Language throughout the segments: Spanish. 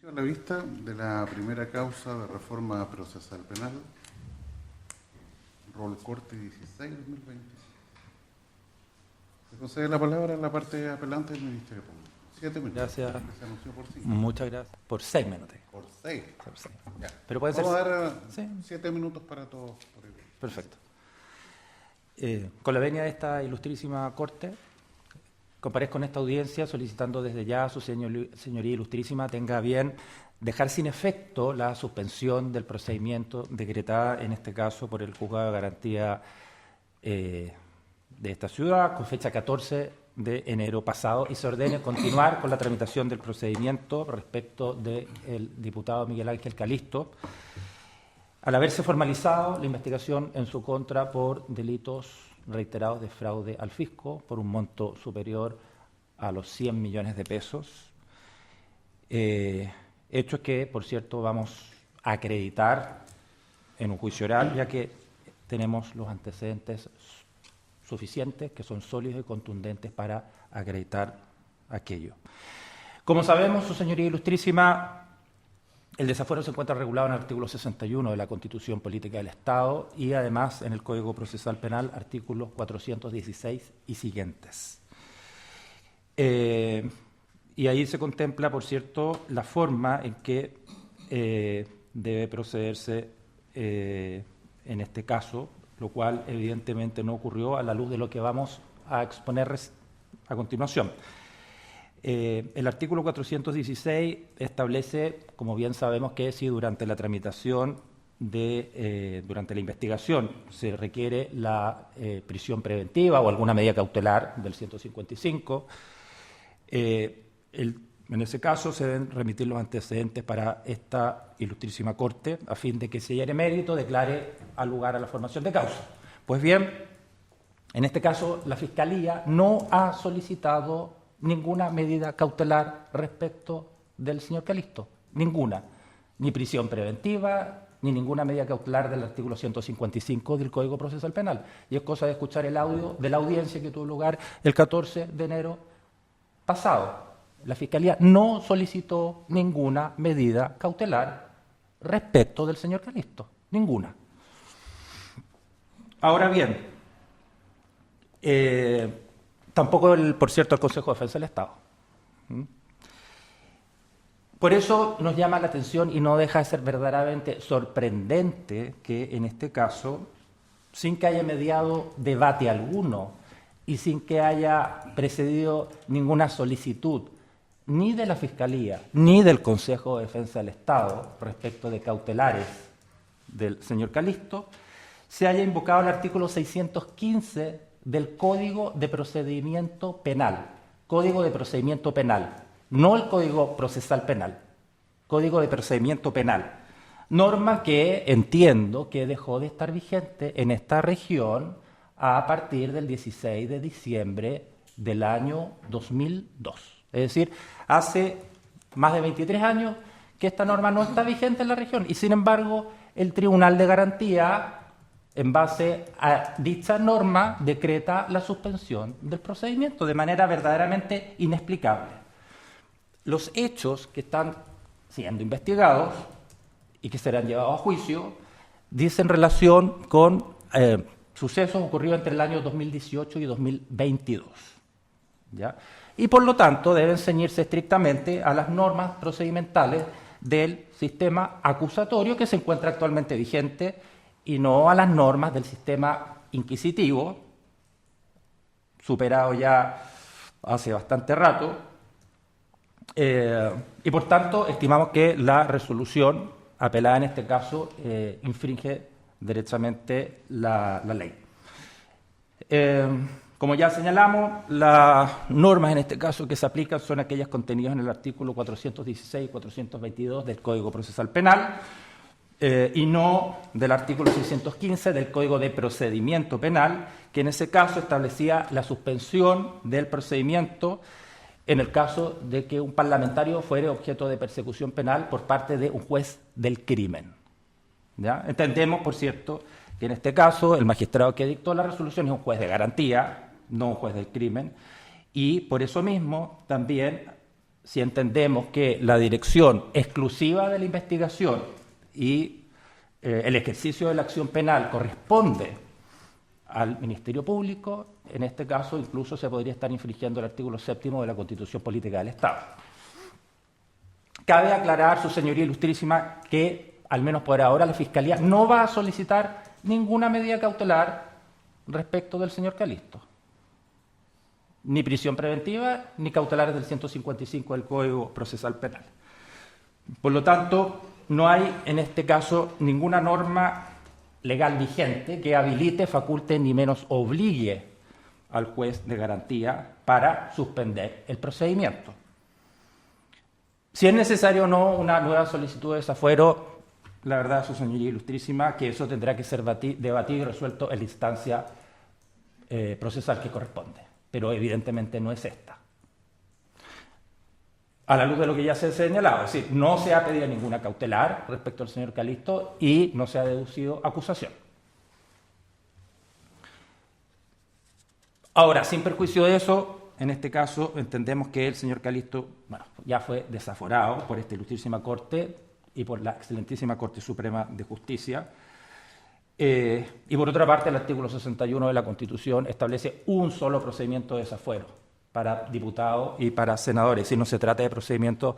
A la vista de la primera causa de reforma procesal penal, rol corte 16-2020. Se concede la palabra a la parte apelante del Ministerio Público. 7 minutos. Gracias. Se anunció por 5. Muchas gracias. Por 6 minutos. Por 6. Por 6. Ya. Pero puede Vamos ser. a dar Sí. 7 minutos para todos. Perfecto. Con la venia de esta ilustrísima Corte, comparezco en esta audiencia solicitando desde ya a su señoría ilustrísima tenga bien dejar sin efecto la suspensión del procedimiento decretada en este caso por el Juzgado de Garantía de esta ciudad con fecha 14 de enero pasado y se ordene continuar con la tramitación del procedimiento respecto del diputado Miguel Ángel Calisto al haberse formalizado la investigación en su contra por delitos reiterados de fraude al fisco por un monto superior a los 100 millones de pesos. Hechos que, por cierto, vamos a acreditar en un juicio oral, ya que tenemos los antecedentes suficientes, que son sólidos y contundentes para acreditar aquello. Como sabemos, su señoría ilustrísima, el desafuero se encuentra regulado en el artículo 61 de la Constitución Política del Estado y además en el Código Procesal Penal, artículos 416 y siguientes. Y ahí se contempla, por cierto, la forma en que debe procederse en este caso, lo cual evidentemente no ocurrió a la luz de lo que vamos a exponer a continuación. El artículo 416 establece, como bien sabemos, que si durante la tramitación, durante la investigación, se requiere la prisión preventiva o alguna medida cautelar del 155, en ese caso se deben remitir los antecedentes para esta ilustrísima Corte a fin de que, si hallare mérito, declare al lugar a la formación de causa. Pues bien, en este caso la Fiscalía no ha solicitado ninguna medida cautelar respecto del señor Calisto, ninguna, ni prisión preventiva, ni ninguna medida cautelar del artículo 155 del Código Procesal Penal. Y es cosa de escuchar el audio de la audiencia que tuvo lugar el 14 de enero pasado. La Fiscalía no solicitó ninguna medida cautelar respecto del señor Calisto, ninguna. Ahora bien, tampoco, por cierto, el Consejo de Defensa del Estado. Por eso nos llama la atención y no deja de ser verdaderamente sorprendente que en este caso, sin que haya mediado debate alguno y sin que haya precedido ninguna solicitud ni de la Fiscalía ni del Consejo de Defensa del Estado respecto de cautelares del señor Calisto, se haya invocado el artículo 615 del Código de Procedimiento Penal. Código de Procedimiento Penal, no el Código Procesal Penal. Código de Procedimiento Penal. Norma que entiendo que dejó de estar vigente en esta región a partir del 16 de diciembre del año 2002. Es decir, hace más de 23 años que esta norma no está vigente en la región y, sin embargo, el Tribunal de Garantía, en base a dicha norma, decreta la suspensión del procedimiento de manera verdaderamente inexplicable. Los hechos que están siendo investigados y que serán llevados a juicio dicen relación con sucesos ocurridos entre el año 2018 y 2022. ¿Ya? Y por lo tanto deben ceñirse estrictamente a las normas procedimentales del sistema acusatorio que se encuentra actualmente vigente y no a las normas del sistema inquisitivo, superado ya hace bastante rato, y por tanto estimamos que la resolución apelada en este caso infringe derechamente la ley. Como ya señalamos, las normas en este caso que se aplican son aquellas contenidas en el artículo 416 y 422 del Código Procesal Penal y no del artículo 615 del Código de Procedimiento Penal, que en ese caso establecía la suspensión del procedimiento en el caso de que un parlamentario fuere objeto de persecución penal por parte de un juez del crimen. ¿Ya? Entendemos, por cierto, que en este caso el magistrado que dictó la resolución es un juez de garantía, no un juez del crimen, y por eso mismo también si entendemos que la dirección exclusiva de la investigación y el ejercicio de la acción penal corresponde al Ministerio Público, en este caso incluso se podría estar infringiendo el artículo 7º de la Constitución Política del Estado. Cabe aclarar, su señoría ilustrísima, que al menos por ahora la Fiscalía no va a solicitar ninguna medida cautelar respecto del señor Calisto. Ni prisión preventiva, ni cautelares del 155 del Código Procesal Penal. Por lo tanto, no hay en este caso ninguna norma legal vigente que habilite, faculte ni menos obligue al juez de garantía para suspender el procedimiento. Si es necesario o no una nueva solicitud de desafuero, la verdad, su señoría ilustrísima, que eso tendrá que ser debatido y resuelto en la instancia procesal que corresponde, pero evidentemente no es esta. A la luz de lo que ya se ha señalado, es decir, no se ha pedido ninguna cautelar respecto al señor Calisto y no se ha deducido acusación. Ahora, sin perjuicio de eso, en este caso entendemos que el señor Calisto, bueno, ya fue desaforado por esta ilustrísima Corte y por la excelentísima Corte Suprema de Justicia. Y por otra parte, el artículo 61 de la Constitución establece un solo procedimiento de desafuero para diputados y para senadores, y no se trata de procedimientos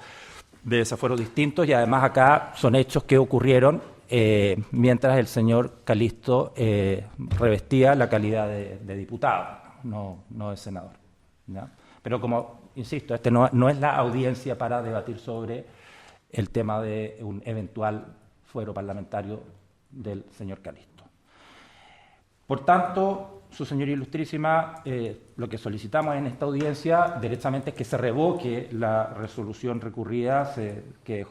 de desafuero distintos, y además acá son hechos que ocurrieron mientras el señor Calisto revestía la calidad de diputado, no de senador, ¿ya? Pero como, insisto, este no es la audiencia para debatir sobre el tema de un eventual fuero parlamentario del señor Calisto. Por tanto, su señoría ilustrísima, lo que solicitamos en esta audiencia directamente es que se revoque la resolución recurrida que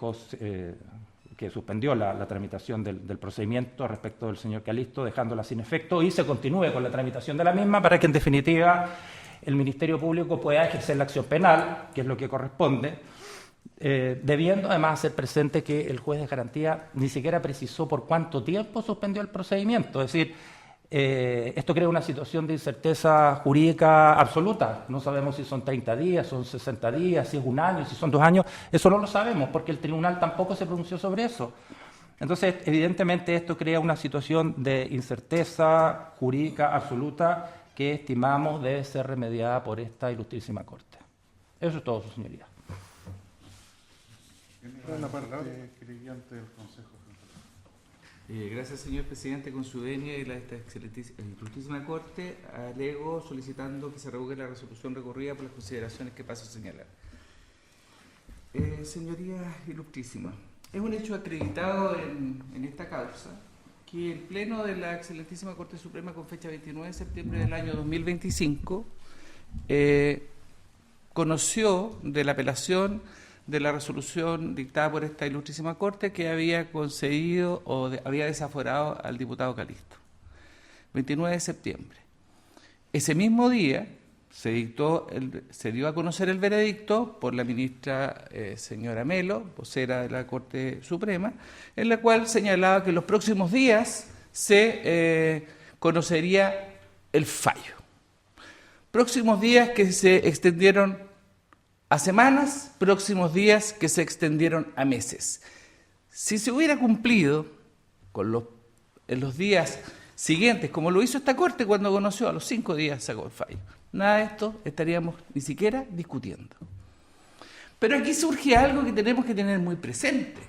suspendió la tramitación del procedimiento respecto del señor Calisto, dejándola sin efecto, y se continúe con la tramitación de la misma para que, en definitiva, el Ministerio Público pueda ejercer la acción penal, que es lo que corresponde, debiendo además hacer presente que el juez de garantía ni siquiera precisó por cuánto tiempo suspendió el procedimiento. Es decir, esto crea una situación de incerteza jurídica absoluta. No sabemos si son 30 días, son 60 días, si es un año, si son 2 años. Eso no lo sabemos porque el tribunal tampoco se pronunció sobre eso. Entonces, evidentemente, esto crea una situación de incerteza jurídica absoluta que estimamos debe ser remediada por esta ilustrísima Corte. Eso es todo, su señoría. La parte creyente del Consejo. Gracias, señor presidente. Con su venia y la de esta ilustrísima Corte, alego solicitando que se revoque la resolución recurrida por las consideraciones que paso a señalar. Señoría ilustrísima, es un hecho acreditado en esta causa que el Pleno de la excelentísima Corte Suprema, con fecha 29 de septiembre del año 2025, conoció de la apelación de la resolución dictada por esta ilustrísima Corte que había concedido o había desaforado al diputado Calisto. 29 de septiembre. Ese mismo día se dio a conocer el veredicto por la ministra señora Melo, vocera de la Corte Suprema, en la cual señalaba que en los próximos días se conocería el fallo. Próximos días que se extendieron a semanas, próximos días que se extendieron a meses. Si se hubiera cumplido en los días siguientes, como lo hizo esta Corte cuando conoció, a los 5 días sacó el fallo, nada de esto estaríamos ni siquiera discutiendo. Pero aquí surge algo que tenemos que tener muy presente.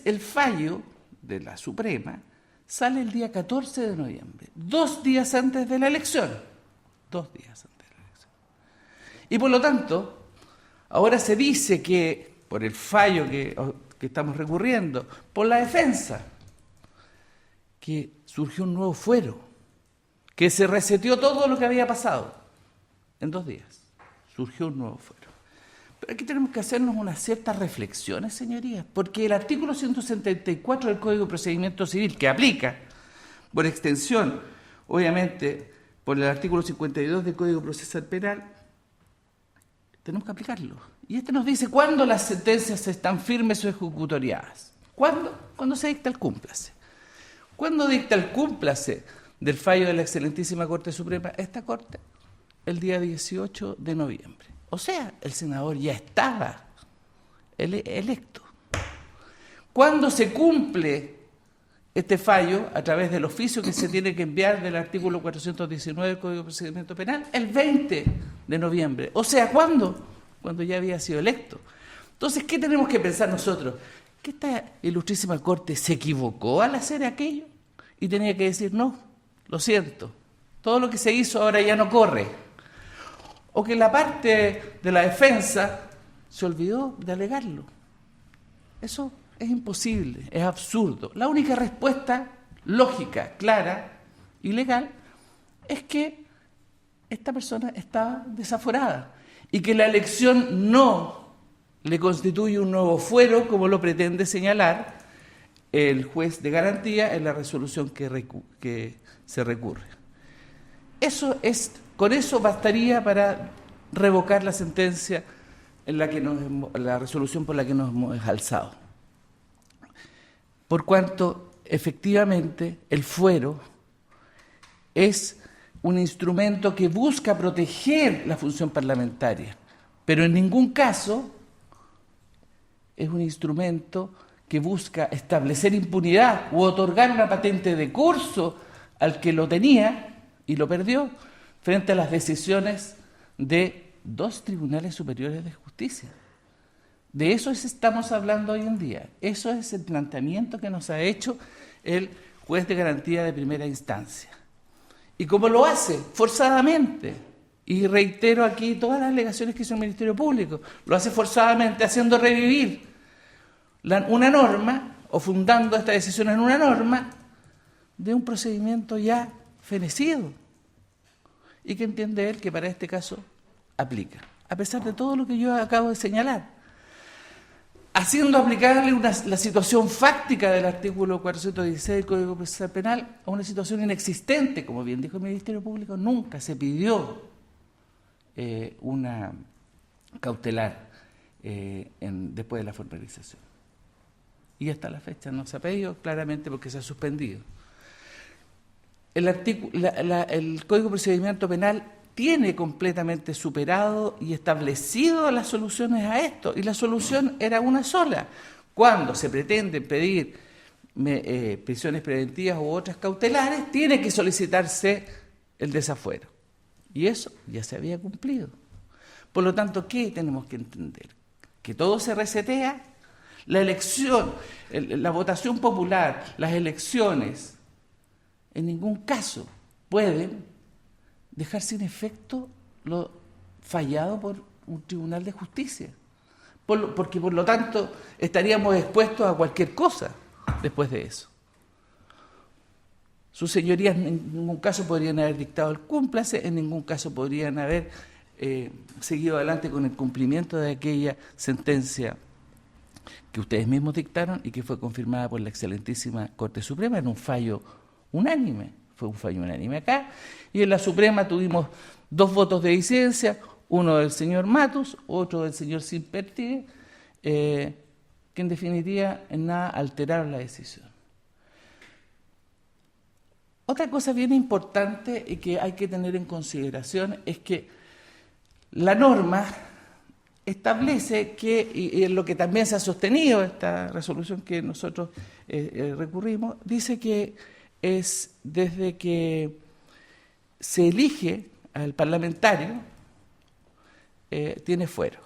El fallo de la Suprema sale el día 14 de noviembre, 2 días antes de la elección. 2 días antes de la elección. Y por lo tanto, ahora se dice que por el fallo que estamos recurriendo, por la defensa, que surgió un nuevo fuero, que se reseteó todo lo que había pasado. En 2 días surgió un nuevo fuero. Pero aquí tenemos que hacernos unas ciertas reflexiones, señorías, porque el artículo 174 del Código de Procedimiento Civil, que aplica por extensión, obviamente, por el artículo 52 del Código Procesal Penal, tenemos que aplicarlo. Y este nos dice cuándo las sentencias están firmes o ejecutoriadas. ¿Cuándo? Cuando se dicta el cúmplase. ¿Cuándo dicta el cúmplase del fallo de la excelentísima Corte Suprema? Esta Corte, el día 18 de noviembre. O sea, el senador ya estaba electo. ¿Cuándo se cumple este fallo a través del oficio que se tiene que enviar del artículo 419 del Código de Procedimiento Penal? El 20 de noviembre. O sea, ¿cuándo? Cuando ya había sido electo. Entonces, ¿qué tenemos que pensar nosotros? ¿Que esta ilustrísima Corte se equivocó al hacer aquello? Y tenía que decir, no, lo siento, todo lo que se hizo ahora ya no corre. O que la parte de la defensa se olvidó de alegarlo. Eso es imposible, es absurdo. La única respuesta lógica, clara y legal es que esta persona está desaforada y que la elección no le constituye un nuevo fuero, como lo pretende señalar el juez de garantía en la resolución que se recurre. Con eso bastaría para revocar la sentencia en la resolución por la que nos hemos alzado. Por cuanto, efectivamente, el fuero es un instrumento que busca proteger la función parlamentaria, pero en ningún caso es un instrumento que busca establecer impunidad u otorgar una patente de curso al que lo tenía y lo perdió frente a las decisiones de 2 tribunales superiores de justicia. De eso estamos hablando hoy en día. Eso es el planteamiento que nos ha hecho el juez de garantía de primera instancia. Y como lo hace forzadamente, y reitero aquí todas las alegaciones que hizo el Ministerio Público, lo hace forzadamente haciendo revivir una norma, o fundando esta decisión en una norma, de un procedimiento ya fenecido, y que entiende él que para este caso aplica, a pesar de todo lo que yo acabo de señalar, haciendo aplicable la situación fáctica del artículo 416 del Código Procesal Penal a una situación inexistente. Como bien dijo el Ministerio Público, nunca se pidió una cautelar después de la formalización. Y hasta la fecha no se ha pedido, claramente porque se ha suspendido. El Código de Procedimiento Penal tiene completamente superado y establecido las soluciones a esto, y la solución era una sola. Cuando se pretende pedir prisiones preventivas u otras cautelares, tiene que solicitarse el desafuero. Y eso ya se había cumplido. Por lo tanto, ¿qué tenemos que entender? Que todo se resetea. La elección, la votación popular, las elecciones, en ningún caso pueden dejar sin efecto lo fallado por un tribunal de justicia. Porque, por lo tanto, estaríamos expuestos a cualquier cosa después de eso. Sus señorías en ningún caso podrían haber dictado el cúmplase, en ningún caso podrían haber seguido adelante con el cumplimiento de aquella sentencia que ustedes mismos dictaron y que fue confirmada por la excelentísima Corte Suprema en un fallo unánime. Fue un fallo unánime acá, y en la Suprema tuvimos 2 votos de disidencia, uno del señor Matus, otro del señor Simperti, que en definitiva en nada alteraron la decisión. Otra cosa bien importante y que hay que tener en consideración es que la norma establece que, y en lo que también se ha sostenido esta resolución que nosotros recurrimos, dice que es desde que se elige al parlamentario, tiene fuero.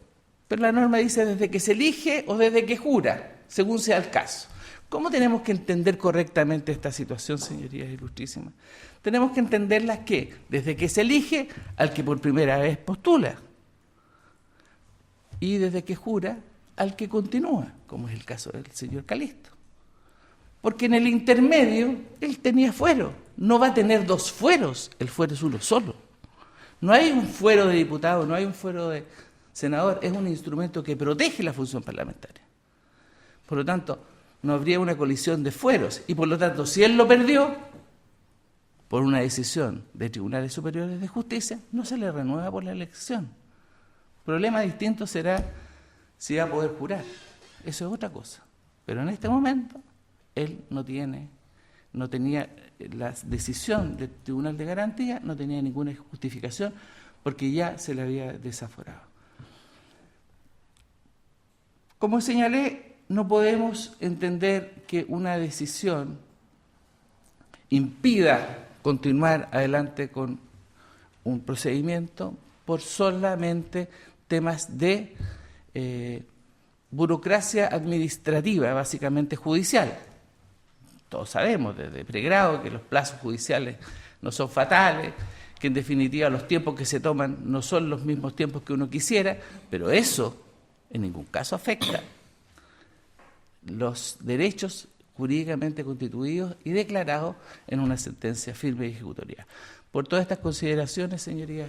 Pero la norma dice desde que se elige o desde que jura, según sea el caso. ¿Cómo tenemos que entender correctamente esta situación, señorías ilustrísimas? Tenemos que entenderla que desde que se elige al que por primera vez postula, y desde que jura al que continúa, como es el caso del señor Calisto. Porque en el intermedio él tenía fuero. No va a tener 2 fueros, el fuero es uno solo. No hay un fuero de diputado, no hay un fuero de senador, es un instrumento que protege la función parlamentaria. Por lo tanto, no habría una colisión de fueros, y por lo tanto, si él lo perdió por una decisión de tribunales superiores de justicia, no se le renueva por la elección. Problema distinto será si va a poder jurar. Eso es otra cosa. Pero en este momento, él no tenía la decisión del Tribunal de Garantía, no tenía ninguna justificación, porque ya se le había desaforado. Como señalé, no podemos entender que una decisión impida continuar adelante con un procedimiento por solamente temas de burocracia administrativa, básicamente judicial. Todos sabemos desde pregrado que los plazos judiciales no son fatales, que en definitiva los tiempos que se toman no son los mismos tiempos que uno quisiera, pero eso en ningún caso afecta los derechos jurídicamente constituidos y declarados en una sentencia firme y ejecutoria. Por todas estas consideraciones, señorías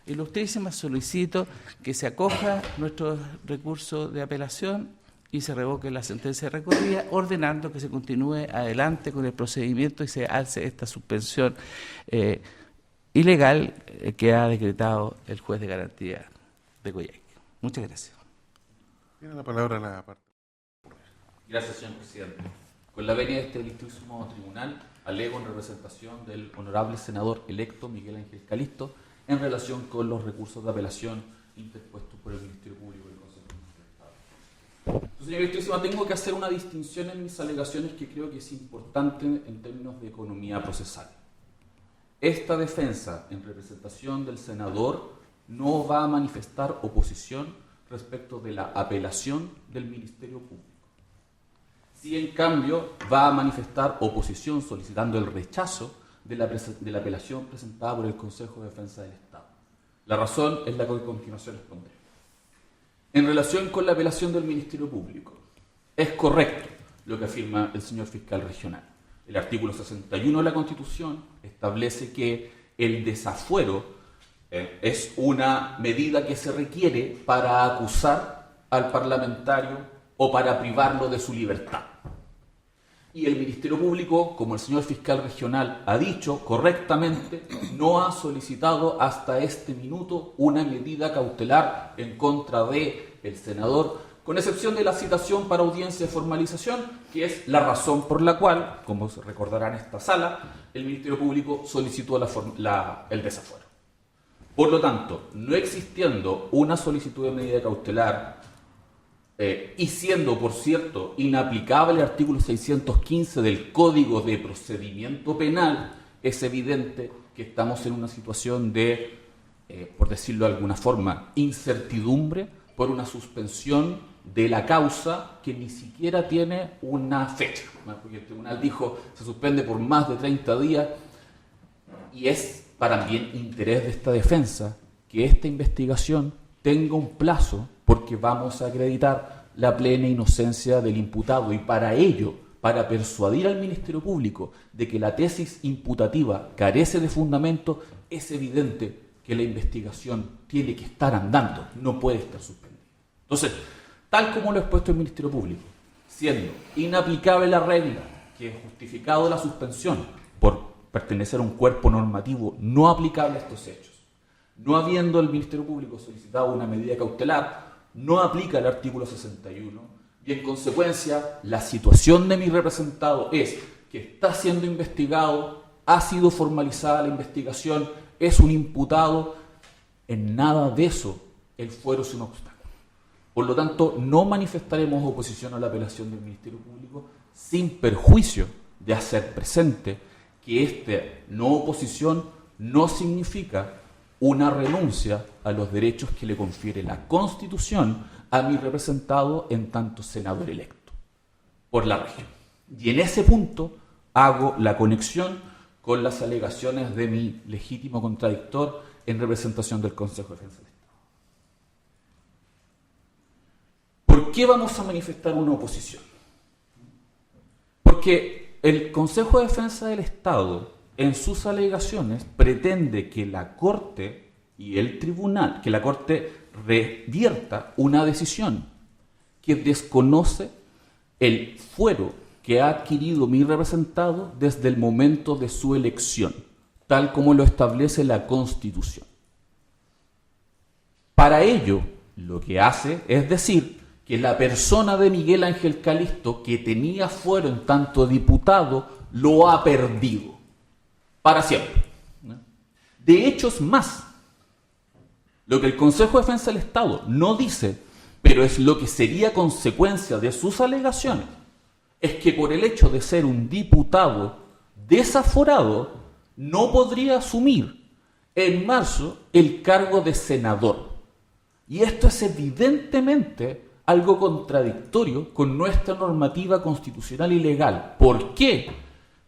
ilustrísimas, solicito que se acoja nuestro recurso de apelación y se revoque la sentencia recurrida, ordenando que se continúe adelante con el procedimiento y se alce esta suspensión ilegal que ha decretado el juez de garantía de Coyhaique. Muchas gracias. Tiene la palabra la parte. Gracias, señor presidente. Con la venia de este ilustrísimo tribunal, alego en representación del honorable senador electo Miguel Ángel Calisto en relación con los recursos de apelación interpuestos por el Ministerio Público del Consejo de Estado. Señor ilustrísimo, tengo que hacer una distinción en mis alegaciones que creo que es importante en términos de economía procesal. Esta defensa en representación del senador no va a manifestar oposición respecto de la apelación del Ministerio Público. Sí, en cambio, va a manifestar oposición solicitando el rechazo de la apelación presentada por el Consejo de Defensa del Estado. La razón es la que a continuación expondré. En relación con la apelación del Ministerio Público, es correcto lo que afirma el señor fiscal regional. El artículo 61 de la Constitución establece que el desafuero es una medida que se requiere para acusar al parlamentario o para privarlo de su libertad. Y el Ministerio Público, como el señor fiscal regional ha dicho correctamente, no ha solicitado hasta este minuto una medida cautelar en contra del senador, con excepción de la citación para audiencia de formalización, que es la razón por la cual, como se recordará en esta sala, el Ministerio Público solicitó el desafuero. Por lo tanto, no existiendo una solicitud de medida cautelar y siendo, por cierto, inaplicable el artículo 615 del Código de Procedimiento Penal, es evidente que estamos en una situación de, por decirlo de alguna forma, incertidumbre por una suspensión de la causa que ni siquiera tiene una fecha. Porque el tribunal dijo se suspende por más de 30 días y es para bien interés de esta defensa que esta investigación tenga un plazo, porque vamos a acreditar la plena inocencia del imputado y para ello, para persuadir al Ministerio Público de que la tesis imputativa carece de fundamento, es evidente que la investigación tiene que estar andando, no puede estar suspendida. Entonces, tal como lo ha expuesto el Ministerio Público, siendo inaplicable la regla que ha justificado la suspensión por pertenecer a un cuerpo normativo no aplicable a estos hechos, no habiendo el Ministerio Público solicitado una medida cautelar, no aplica el artículo 61 y en consecuencia la situación de mi representado es que está siendo investigado, ha sido formalizada la investigación, es un imputado, en nada de eso el fuero es un obstáculo. Por lo tanto, no manifestaremos oposición a la apelación del Ministerio Público sin perjuicio de hacer presente que esta no oposición no significa una renuncia a los derechos que le confiere la Constitución a mi representado en tanto senador electo por la región. Y en ese punto hago la conexión con las alegaciones de mi legítimo contradictor en representación del Consejo de Defensa del Estado. ¿Por qué vamos a manifestar una oposición? Porque el Consejo de Defensa del Estado en sus alegaciones pretende que la Corte y el Tribunal, que la Corte revierta una decisión que desconoce el fuero que ha adquirido mi representado desde el momento de su elección, tal como lo establece la Constitución. Para ello, lo que hace es decir que la persona de Miguel Ángel Calisto, que tenía fuero en tanto diputado, lo ha perdido para siempre. De hecho, es más, lo que el Consejo de Defensa del Estado no dice pero es lo que sería consecuencia de sus alegaciones, es que por el hecho de ser un diputado desaforado, no podría asumir en marzo el cargo de senador. Y esto es evidentemente algo contradictorio con nuestra normativa constitucional y legal. ¿Por qué?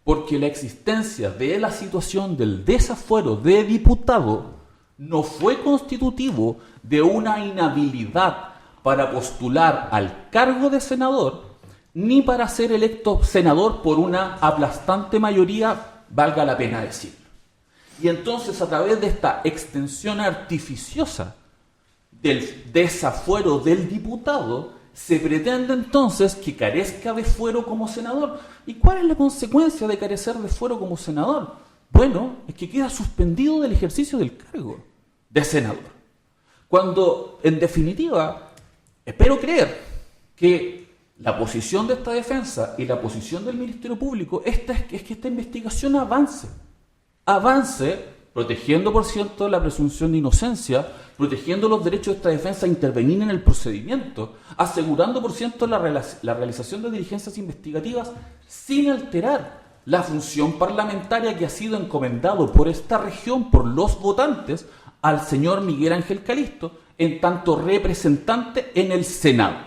Porque la existencia de la situación del desafuero de diputado no fue constitutivo de una inhabilidad para postular al cargo de senador, ni para ser electo senador por una aplastante mayoría, valga la pena decirlo. Y entonces, a través de esta extensión artificiosa del desafuero del diputado, se pretende entonces que carezca de fuero como senador. ¿Y cuál es la consecuencia de carecer de fuero como senador? Bueno, es que queda suspendido del ejercicio del cargo de senador. Cuando, en definitiva, espero creer que la posición de esta defensa y la posición del Ministerio Público es que esta investigación avance, protegiendo, por cierto, la presunción de inocencia, protegiendo los derechos de esta defensa a intervenir en el procedimiento, asegurando, por cierto, la realización de diligencias investigativas sin alterar la función parlamentaria que ha sido encomendado por esta región, por los votantes, al señor Miguel Ángel Calisto, en tanto representante en el Senado.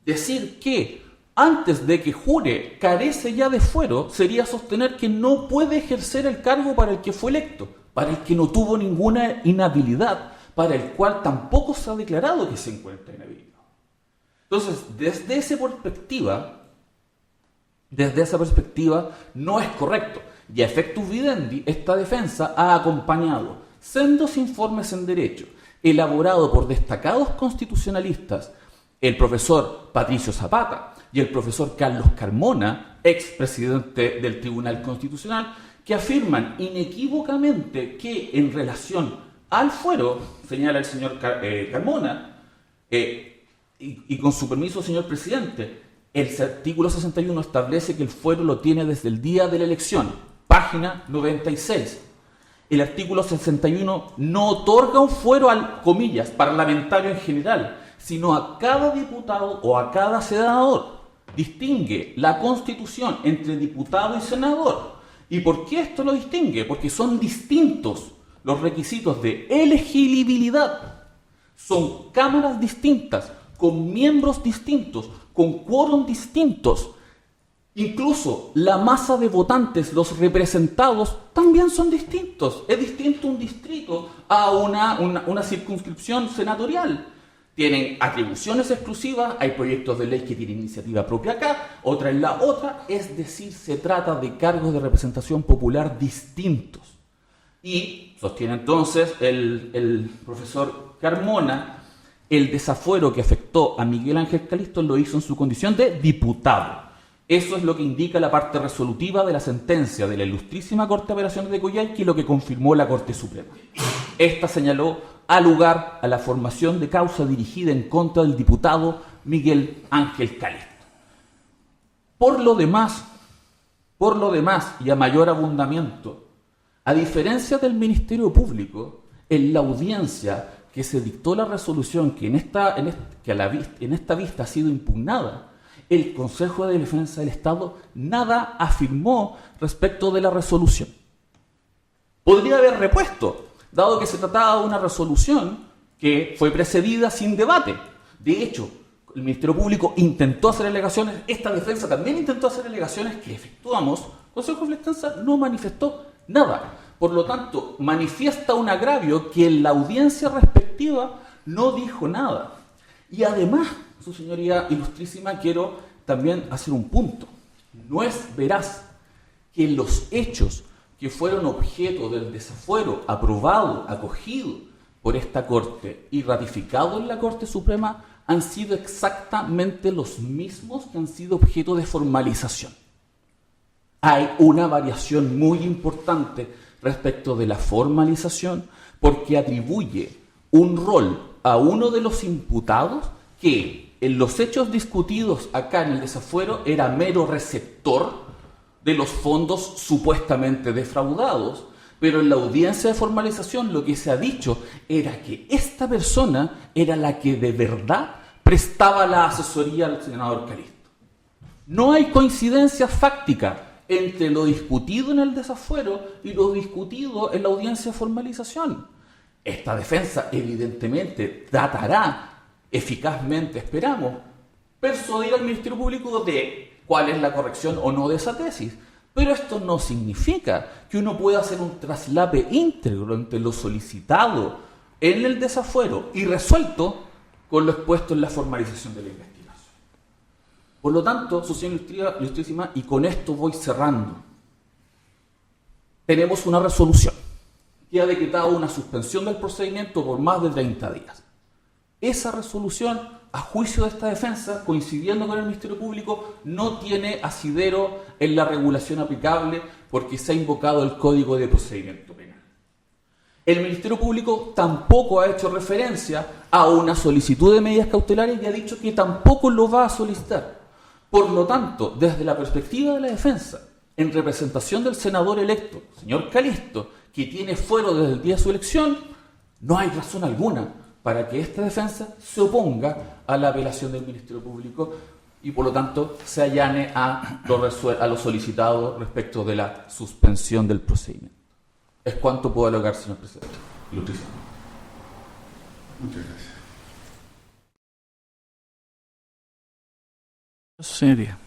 Decir que antes de que jure carece ya de fuero sería sostener que no puede ejercer el cargo para el que fue electo, para el que no tuvo ninguna inhabilidad, para el cual tampoco se ha declarado que se encuentra inhabilitado. Entonces, desde esa perspectiva no es correcto. Y a efectus videndi, esta defensa ha acompañado sendos informes en derecho, elaborados por destacados constitucionalistas, el profesor Patricio Zapata y el profesor Carlos Carmona, expresidente del Tribunal Constitucional, que afirman inequívocamente que en relación al fuero, señala el señor Carmona, y con su permiso, señor presidente, el artículo 61 establece que el fuero lo tiene desde el día de la elección, página 96. El artículo 61 no otorga un fuero al, comillas, parlamentario en general, sino a cada diputado o a cada senador. Distingue la Constitución entre diputado y senador. ¿Y por qué esto lo distingue? Porque son distintos los requisitos de elegibilidad. Son cámaras distintas, con miembros distintos, con quórum distintos. Incluso la masa de votantes, los representados, también son distintos. Es distinto un distrito a una circunscripción senatorial. Tienen atribuciones exclusivas, hay proyectos de ley que tienen iniciativa propia acá, otra en la otra, es decir, se trata de cargos de representación popular distintos. Y sostiene entonces el profesor Carmona, el desafuero que afectó a Miguel Ángel Calisto lo hizo en su condición de diputado. Eso es lo que indica la parte resolutiva de la sentencia de la Ilustrísima Corte de Apelaciones de Coyhaique y lo que confirmó la Corte Suprema. Esta señaló a lugar a la formación de causa dirigida en contra del diputado Miguel Ángel Calisto. Por lo demás, y a mayor abundamiento, a diferencia del Ministerio Público, en la audiencia que se dictó la resolución que en esta vista ha sido impugnada, el Consejo de Defensa del Estado nada afirmó respecto de la resolución. Podría haber repuesto, dado que se trataba de una resolución que fue precedida sin debate. De hecho, el Ministerio Público intentó hacer alegaciones, esta defensa también intentó hacer alegaciones que efectuamos, el Consejo de Defensa no manifestó nada. Por lo tanto, manifiesta un agravio que en la audiencia respectiva no dijo nada. Y además, su señoría ilustrísima, quiero también hacer un punto. No es veraz que los hechos que fueron objeto del desafuero aprobado, acogido por esta Corte y ratificado en la Corte Suprema han sido exactamente los mismos que han sido objeto de formalización. Hay una variación muy importante respecto de la formalización porque atribuye un rol a uno de los imputados que en los hechos discutidos acá en el desafuero era mero receptor de los fondos supuestamente defraudados, Pero en la audiencia de formalización lo que se ha dicho era que esta persona era la que de verdad prestaba la asesoría al senador Calisto. No hay coincidencia fáctica entre lo discutido en el desafuero y lo discutido en la audiencia de formalización. Esta defensa evidentemente tratará eficazmente, esperamos, persuadir al Ministerio Público de cuál es la corrección o no de esa tesis. Pero esto no significa que uno pueda hacer un traslape íntegro entre lo solicitado en el desafuero y resuelto con lo expuesto en la formalización de la investigación. Por lo tanto, su señora ilustrísima, y con esto voy cerrando, tenemos una resolución que ha decretado una suspensión del procedimiento por más de 30 días. Esa resolución, a juicio de esta defensa, coincidiendo con el Ministerio Público, no tiene asidero en la regulación aplicable porque se ha invocado el Código de Procedimiento Penal. El Ministerio Público tampoco ha hecho referencia a una solicitud de medidas cautelares y ha dicho que tampoco lo va a solicitar. Por lo tanto, desde la perspectiva de la defensa, en representación del senador electo, señor Calisto, que tiene fuero desde el día de su elección, no hay razón alguna para que esta defensa se oponga a la apelación del Ministerio Público y, por lo tanto, se allane a lo solicitado respecto de la suspensión del procedimiento. Es cuanto puedo alocar, señor presidente. Ilustrísimo. Muchas gracias. Señoría.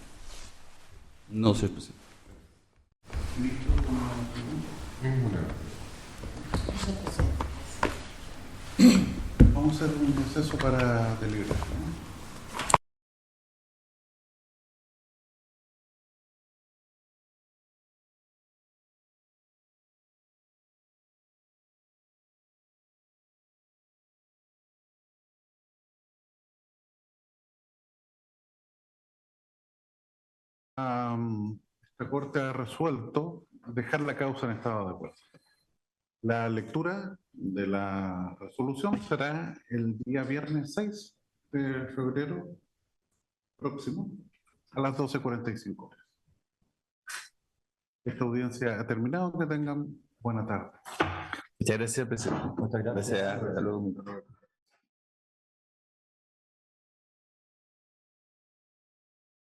No, señor presidente. Vamos a hacer un proceso para deliberar, ¿no? Esta Corte ha resuelto dejar la causa en estado de acuerdo. La lectura de la resolución será el día viernes 6 de febrero próximo a las 12:45 horas. Esta audiencia ha terminado. Que tengan buena tarde. Muchas gracias, presidente. Muchas gracias. Hasta luego.